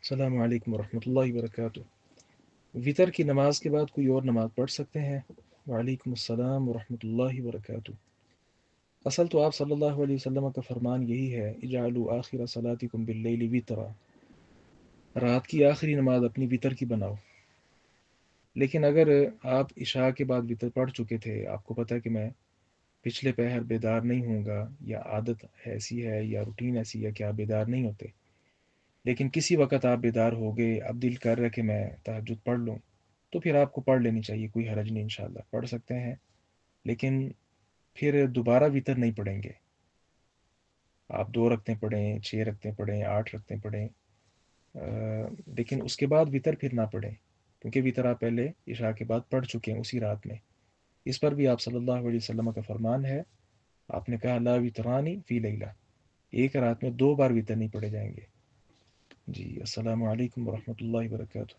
السلام علیکم ورحمۃ اللہ وبرکاتہ۔ وطر کی نماز کے بعد کوئی اور نماز پڑھ سکتے ہیں؟ وعلیکم السلام ورحمۃ اللہ وبرکاتہ۔ اصل تو آپ صلی اللہ علیہ وسلم کا فرمان یہی ہے، اجعلوا آخر صلاتکم باللیل وطرا، رات کی آخری نماز اپنی وطر کی بناؤ۔ لیکن اگر آپ عشاء کے بعد وطر پڑھ چکے تھے، آپ کو پتہ ہے کہ میں پچھلے پہر بیدار نہیں ہوں گا، یا عادت ایسی ہے یا روٹین ایسی ہے کہ آپ بیدار نہیں ہوتے، لیکن کسی وقت آپ بیدار ہو گئے، اب دل کر رہا کہ میں تہجد پڑھ لوں، تو پھر آپ کو پڑھ لینی چاہیے، کوئی حرج نہیں، انشاءاللہ پڑھ سکتے ہیں۔ لیکن پھر دوبارہ وطر نہیں پڑھیں گے، آپ 2 رکعتیں پڑھیں، 6 رکعتیں پڑھیں، 8 رکعتیں پڑھیں، لیکن اس کے بعد وطر پھر نہ پڑھیں، کیونکہ وطر آپ پہلے عشاء کے بعد پڑھ چکے ہیں اسی رات میں۔ اس پر بھی آپ صلی اللہ علیہ وسلم کا فرمان ہے، آپ نے کہا لا وطرانی فی لیلہ، ایک رات میں 2 بار وطر نہیں پڑھے جائیں گے۔ جی السلام علیکم ورحمۃ اللہ وبرکاتہ۔